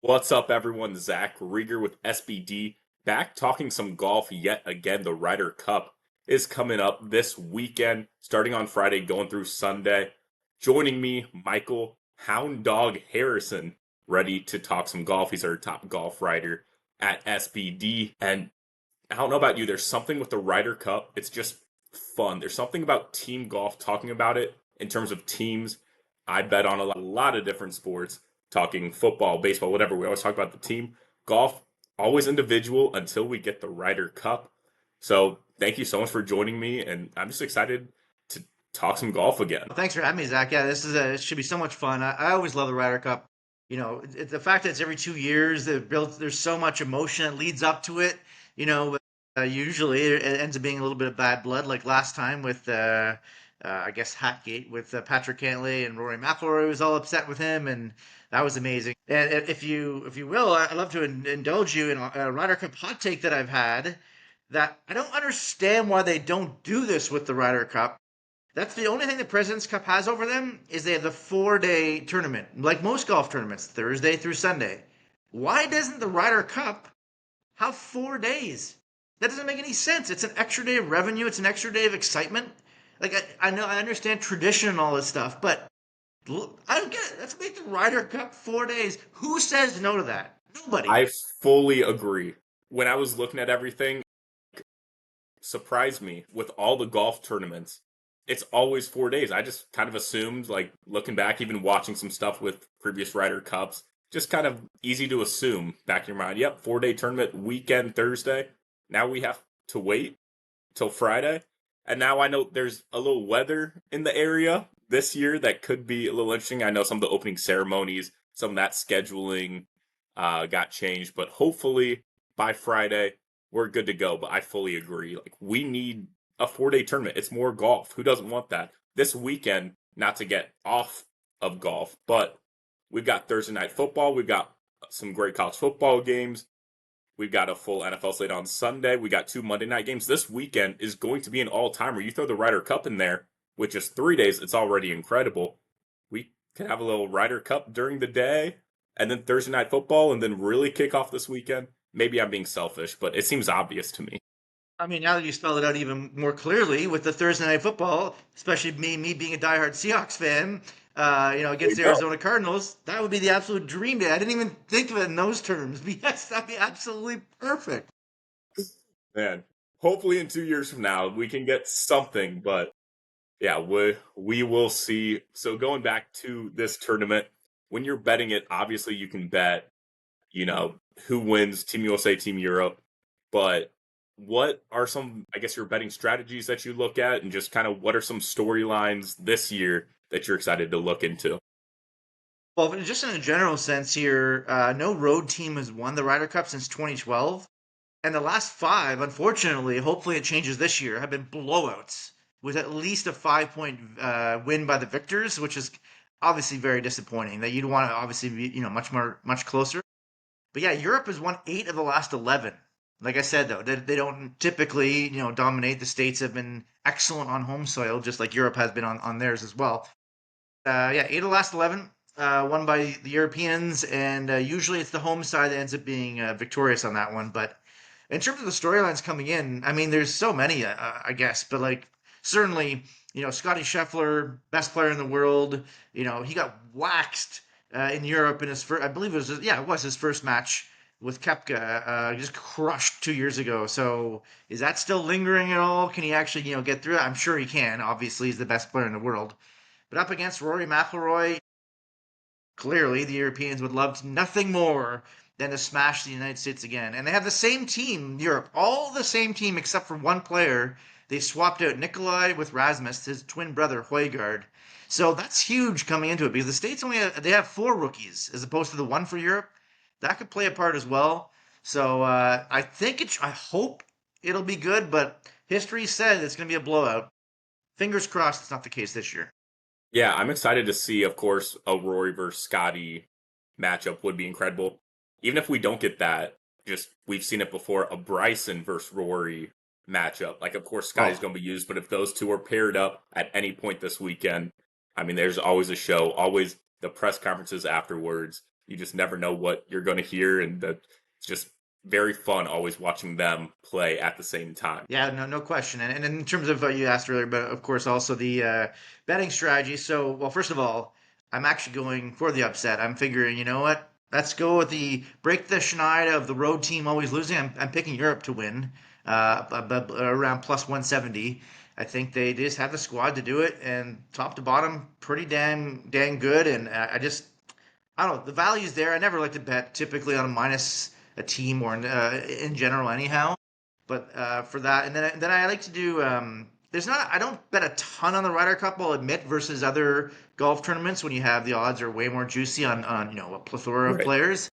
What's up, everyone? Zach Reger with SBD back talking some golf yet again. The Ryder Cup is coming up this weekend, starting on Friday, going through Sunday. Joining me, Michael Houndog Harrison, ready to talk some golf. He's our top golf writer at SBD. And I don't know about you, there's something with the Ryder Cup. It's just fun. There's something about team golf, talking about it in terms of teams. I bet on a lot of different sports, talking football, baseball, whatever. We always talk about the team. Golf, always individual until we get the Ryder Cup. So thank you so much for joining me, and I'm just excited to talk some golf again. Well, thanks for having me, Zach. Yeah, it should be so much fun. I always love the Ryder Cup. The fact that it's every 2 years, there's so much emotion that leads up to it. You know, Usually it ends up being a little bit of bad blood, like last time with I guess Hatgate with Patrick Cantlay and Rory McIlroy was all upset with him, and that was amazing. And if you will, I'd love to indulge you in a Ryder Cup hot take that I've had. That I don't understand why they don't do this with the Ryder Cup. That's the only thing the President's Cup has over them is they have the 4-day tournament, like most golf tournaments, Thursday through Sunday. Why doesn't the Ryder Cup have 4 days? That doesn't make any sense. It's an extra day of revenue. It's an extra day of excitement. Like I know I understand tradition and all this stuff, but I don't get it. Let's make the Ryder Cup 4 days. Who says no to that? Nobody. I fully agree. When I was looking at everything, surprised me with all the golf tournaments. It's always 4 days. I just kind of assumed, like looking back, even watching some stuff with previous Ryder Cups, just kind of easy to assume back in your mind. Yep, 4 day tournament weekend Thursday. Now we have to wait till Friday. And now I know there's a little weather in the area this year that could be a little interesting. I know some of the opening ceremonies, some of that scheduling got changed, but hopefully by Friday we're good to go. But I fully agree. Like, we need a 4 day tournament. It's more golf. Who doesn't want that? This weekend, not to get off of golf, but we've got Thursday night football. We've got some great college football games. We've got a full NFL slate on Sunday. We got two Monday night games. This weekend is going to be an all-timer. You throw the Ryder Cup in there, which is 3 days, it's already incredible. We can have a little Ryder Cup during the day, and then Thursday night football, and then really kick off this weekend. Maybe I'm being selfish, but it seems obvious to me. I mean, now that you spelled it out even more clearly with the Thursday night football, especially me being a diehard Seahawks fan, There against you the go. Arizona Cardinals, that would be the absolute dream day. I didn't even think of it in those terms. But yes, that'd be absolutely perfect. Man, hopefully in 2 years from now we can get something, but yeah, we will see. So going back to this tournament, when you're betting it, obviously you can bet, who wins, Team USA, Team Europe. But what are some, I guess, your betting strategies that you look at, and just kind of what are some storylines this year that you're excited to look into? Well, but just in a general sense here, no road team has won the Ryder Cup since 2012. And the last five, unfortunately, hopefully it changes this year, have been blowouts with at least a 5 point win by the victors, which is obviously very disappointing. That you'd want to obviously be, much closer. But yeah, Europe has won 8 of the last 11. Like I said, though, they don't typically, dominate. The States have been excellent on home soil, just like Europe has been on theirs as well. Yeah, 8 of the last 11 won by the Europeans, and usually it's the home side that ends up being victorious on that one. But in terms of the storylines coming in, I mean, there's so many, I guess, but like certainly, Scotty Scheffler, best player in the world, he got waxed in Europe in his first, I believe it was his first match with Kepka, just crushed 2 years ago. So is that still lingering at all? Can he actually, get through it? I'm sure he can. Obviously, he's the best player in the world. But up against Rory McIlroy, clearly the Europeans would love nothing more than to smash the United States again. And they have the same team, Europe, all the same team except for one player. They swapped out Nikolai with Rasmus, his twin brother Højgaard. So that's huge coming into it because the States they have four rookies as opposed to the one for Europe. That could play a part as well. So I hope it'll be good, but history says it's going to be a blowout. Fingers crossed it's not the case this year. Yeah, I'm excited to see, of course, a Rory versus Scotty matchup would be incredible. Even if we don't get that, just we've seen it before, a Bryson versus Rory matchup. Like, of course, Scotty's Oh, going to be used, but if those two are paired up at any point this weekend, I mean, there's always a show, always the press conferences afterwards. You just never know what you're going to hear, and it's just very fun always watching them play at the same time. Yeah, no question. And in terms of what you asked earlier, but of course also the betting strategy. So, well, first of all, I'm actually going for the upset. I'm figuring, you know what? Let's go with the break the schneid of the road team always losing. I'm picking Europe to win, around plus 170. I think they just have the squad to do it, and top to bottom, pretty dang good. And I don't know, the value's there. I never like to bet typically on a minus a team or in general anyhow. But for that, and then I like to do. There's not. I don't bet a ton on the Ryder Cup. I'll admit versus other golf tournaments when you have the odds are way more juicy on a plethora of Right. players.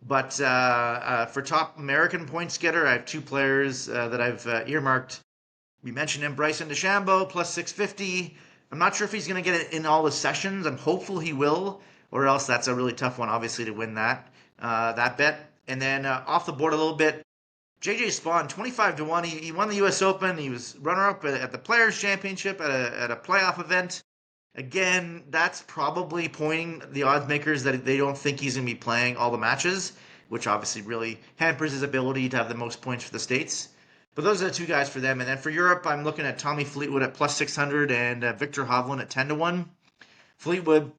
But for top American points getter, I have two players that I've earmarked. We mentioned him, Bryson DeChambeau, plus 650. I'm not sure if he's going to get it in all the sessions. I'm hopeful he will, or else that's a really tough one, obviously, to win that bet. And then off the board a little bit, JJ Spawn, 25-1. He won the U.S. Open. He was runner-up at the Players Championship at a playoff event. Again, that's probably pointing the odds makers that they don't think he's going to be playing all the matches, which obviously really hampers his ability to have the most points for the States. But those are the two guys for them. And then for Europe, I'm looking at Tommy Fleetwood at plus 600 and Victor Hovland at 10-1. Fleetwood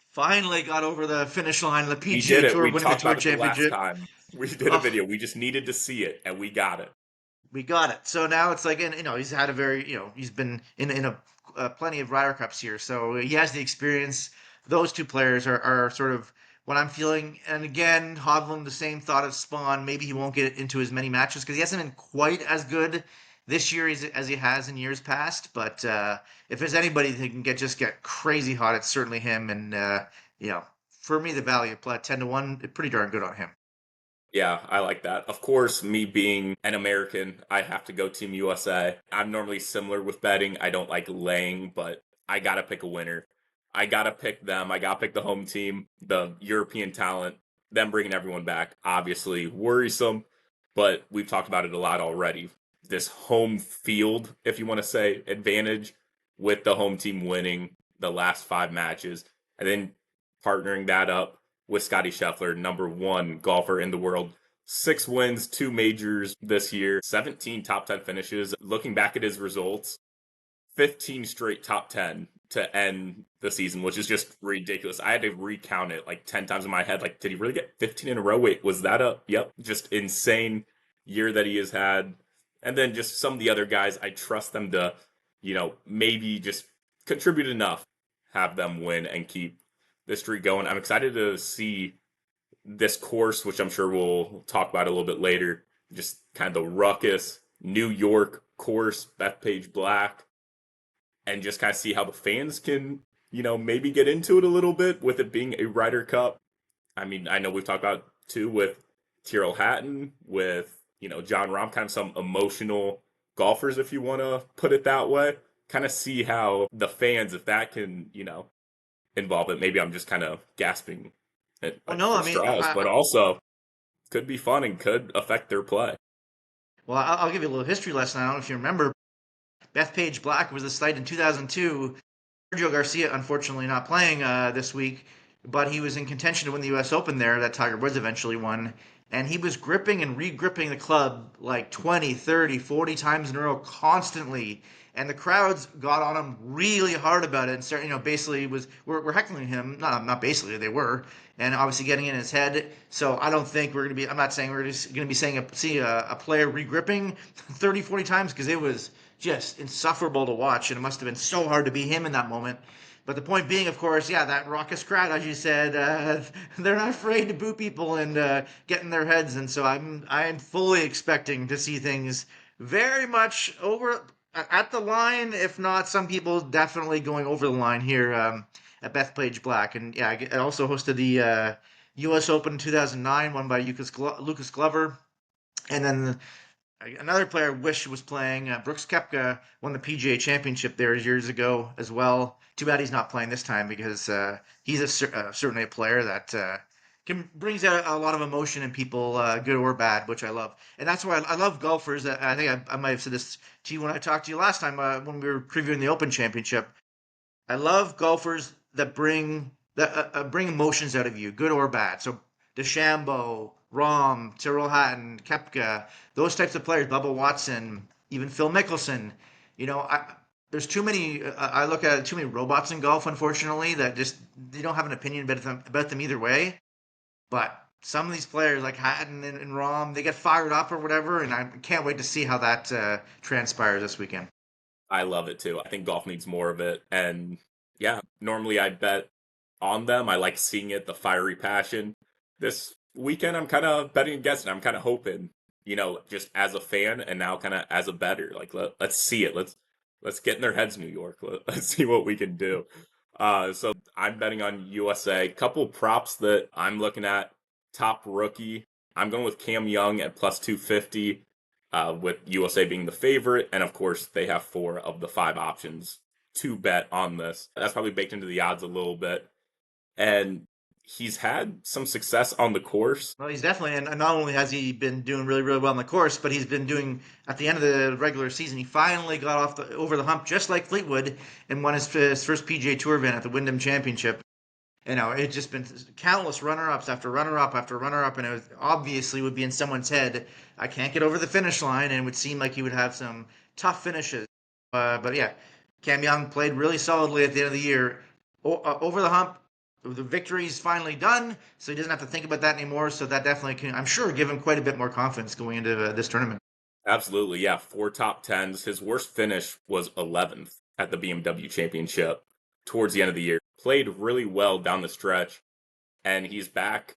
finally got over the finish line of the He did PGA it. Tour, We winning the talked Tour about it the last Championship. time. We did a Oh, video. We just needed to see it, and we got it. we got it. So now it's like, and he's had a very, he's been in a plenty of Ryder Cups here, so he has the experience. Those two players are sort of what I'm feeling. And again, Hovland, the same thought of Spawn. Maybe he won't get into as many matches because he hasn't been quite as good this year as he has in years past. But if there's anybody that can get crazy hot, it's certainly him. And for me, the value of 10-1, it's pretty darn good on him. Yeah, I like that. Of course, me being an American, I have to go Team USA. I'm normally similar with betting. I don't like laying, but I gotta pick a winner. I gotta pick them. I gotta pick the home team, the European talent, them bringing everyone back. Obviously worrisome, but we've talked about it a lot already. This home field, if you want to say, advantage with the home team winning the last 5 matches, and then partnering that up with Scotty Scheffler, number one golfer in the world. 6 wins, 2 majors this year, 17 top 10 finishes. Looking back at his results, 15 straight top 10 to end the season, which is just ridiculous. I had to recount it like 10 times in my head. Like, did he really get 15 in a row? Wait, was that a, yep, just insane year that he has had. And then just some of the other guys, I trust them to, maybe just contribute enough, have them win and keep this streak going. I'm excited to see this course, which I'm sure we'll talk about a little bit later. Just kind of the ruckus New York course, Bethpage Black, and just kind of see how the fans can, maybe get into it a little bit with it being a Ryder Cup. I mean, I know we've talked about too with Tyrrell Hatton, with, John Rahm, kind of some emotional golfers, if you want to put it that way. Kind of see how the fans, if that can, involve it. Maybe I'm just kind of gasping Well, no, for I mean, straws, but also could be fun and could affect their play. well, I'll give you a little history lesson. I don't know if you remember, Bethpage Black was the site in 2002. Sergio Garcia, unfortunately, not playing this week, but he was in contention to win the U.S. Open there that Tiger Woods eventually won. And he was gripping and re-gripping the club like 20, 30, 40 times in a row constantly. And the crowds got on him really hard about it and started, basically we're heckling him. Not basically, they were. And obviously getting in his head. So I don't think we're going to be, I'm not saying we're just going to be see a player re-gripping 30, 40 times because it was just insufferable to watch. And it must have been so hard to be him in that moment. But the point being, of course, yeah, that raucous crowd, as you said, they're not afraid to boo people and get in their heads. And so I'm fully expecting to see things very much over at the line, if not some people definitely going over the line here at Bethpage Black. And yeah, I also hosted the U.S. Open 2009, won by Lucas Glover. And then another player I wish was playing, Brooks Koepka, won the PGA Championship there years ago as well. Too bad he's not playing this time because he's certainly a player that brings out a lot of emotion in people, good or bad, which I love. And that's why I love golfers. I think I might have said this to you when I talked to you last time when we were previewing the Open Championship. I love golfers that bring that bring emotions out of you, good or bad. So DeChambeau, Rom, Tyrrell Hatton, Kepka, those types of players, Bubba Watson, even Phil Mickelson. You know, there's too many. I look at too many robots in golf, unfortunately, that just they don't have an opinion about them either way. But some of these players, like Hatton and Rom, they get fired up or whatever, and I can't wait to see how that transpires this weekend. I love it too. I think golf needs more of it. And yeah, normally I bet on them. I like seeing it, the fiery passion. This weekend, I'm kind of betting against it. I'm kind of hoping, just as a fan and now kind of as a bettor. Like let's see it. Let's get in their heads, New York. Let's see what we can do. So I'm betting on USA. Couple props that I'm looking at. Top rookie. I'm going with Cam Young at plus 250, with USA being the favorite. And of course, they have 4 of the 5 options to bet on this. That's probably baked into the odds a little bit. And he's had some success on the course. Well, he's definitely, and not only has he been doing really, really well on the course, but he's been doing at the end of the regular season. He finally got over the hump, just like Fleetwood, and won his first PGA Tour event at the Wyndham Championship. It's just been countless runner-ups after runner-up after runner-up, and it was, obviously would be in someone's head. I can't get over the finish line, and it would seem like he would have some tough finishes. But yeah, Cam Young played really solidly at the end of the year. Over the hump, the victory's finally done, so he doesn't have to think about that anymore. So that definitely can, I'm sure, give him quite a bit more confidence going into this tournament. Absolutely, yeah. 4 top 10s. His worst finish was 11th at the BMW Championship towards the end of the year. Played really well down the stretch, and he's back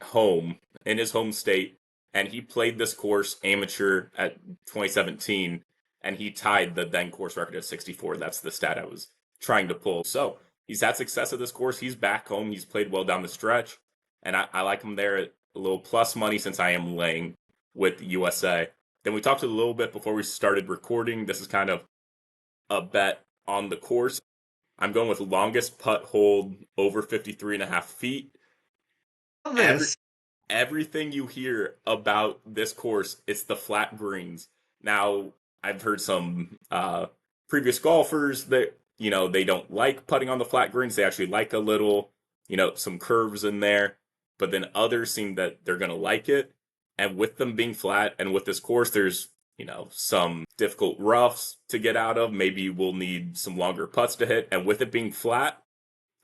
home in his home state. And he played this course amateur at 2017, and he tied the then course record at 64. That's the stat I was trying to pull. So he's had success at this course. He's back home. He's played well down the stretch, and I like him there at a little plus money since I am laying with USA. Then we talked a little bit before we started recording. This is kind of a bet on the course. I'm going with longest putt hold over 53.5 feet. Every, This everything you hear about this course, it's the flat greens. Now, I've heard some previous golfers that, they don't like putting on the flat greens. They actually like a little, some curves in there. But then others seem that they're going to like it. And with them being flat and with this course, there's, some difficult roughs to get out of. Maybe we'll need some longer putts to hit. And with it being flat,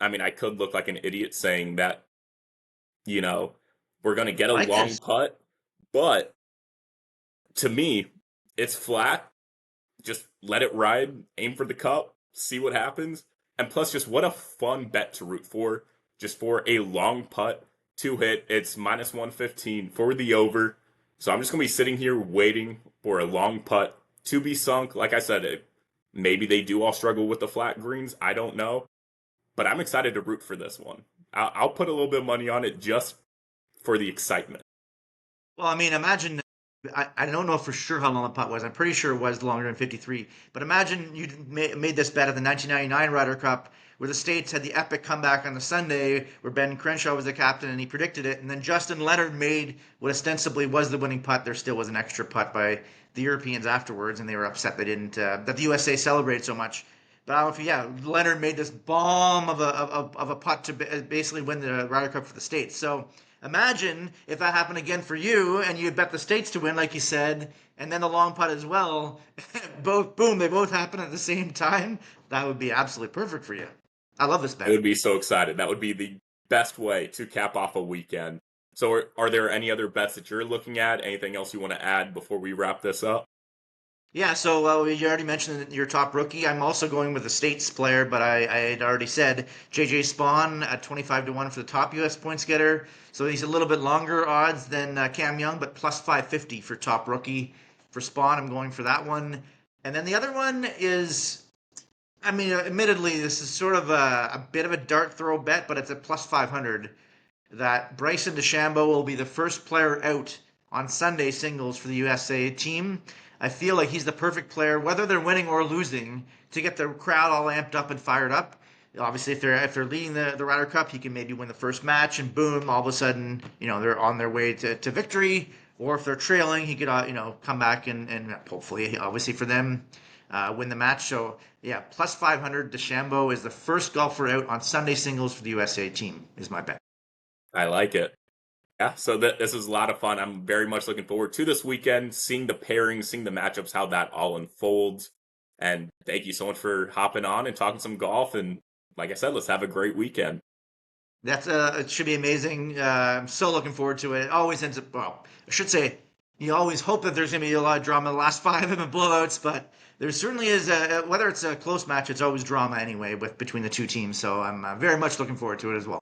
I mean, I could look like an idiot saying that, you know, we're going to get a I like long this. putt. But to me, it's flat. Just let it ride, aim for the cup, see what happens. And plus, just what a fun bet to root for. Just for a long putt to hit. It's minus 115 for the over. So I'm just going to be sitting here waiting for a long putt to be sunk. Like I said, maybe they do all struggle with the flat greens. I don't know. But I'm excited to root for this one. I'll put a little bit of money on it just for the excitement. Well, I mean, imagine. I don't know for sure how long the putt was. I'm pretty sure it was longer than 53. But imagine you made this bet at the 1999 Ryder Cup, where the States had the epic comeback on the Sunday, where Ben Crenshaw was the captain and he predicted it, and then Justin Leonard made what ostensibly was the winning putt. There still was an extra putt by the Europeans afterwards, and they were upset they didn't that the USA celebrated so much. But I don't know if yeah, Leonard made this bomb of a putt to basically win the Ryder Cup for the States. So imagine if that happened again for you and you bet the States to win, like you said, and then the long putt as well. Both, boom, they both happen at the same time. That would be absolutely perfect for you. I love this I bet. would be so excited. That would be the best way to cap off a weekend. So, are there any other bets that you're looking at? Anything else you want to add before we wrap this up? Yeah, so you already mentioned your top rookie. I'm also going with a States player, but I had already said JJ Spawn at 25 to 1 for the top US points getter. So he's a little bit longer odds than Cam Young, but plus 550 for top rookie. For Spawn, I'm going for that one. And then the other one is, I mean, admittedly, this is sort of a bit of a dart throw bet, but it's a plus 500 that Bryson DeChambeau will be the first player out on Sunday singles for the USA team. I feel like he's the perfect player, whether they're winning or losing, to get the crowd all amped up and fired up. Obviously, if they're leading the Ryder Cup, he can maybe win the first match, and boom, all of a sudden, they're on their way to victory. Or if they're trailing, he could come back and hopefully, obviously for them, win the match. So yeah, plus 500. DeChambeau is the first golfer out on Sunday singles for the USA team. Is my bet. I like it. Yeah, so this is a lot of fun. I'm very much looking forward to this weekend, seeing the pairings, seeing the matchups, how that all unfolds. And thank you so much for hopping on and talking some golf. And like I said, let's have a great weekend. That's it should be amazing. I'm so looking forward to it. It always ends up well. I should say you always hope that there's going to be a lot of drama. The last five have been blowouts, but there certainly is. Whether it's a close match, it's always drama anyway with between the two teams. So I'm very much looking forward to it as well.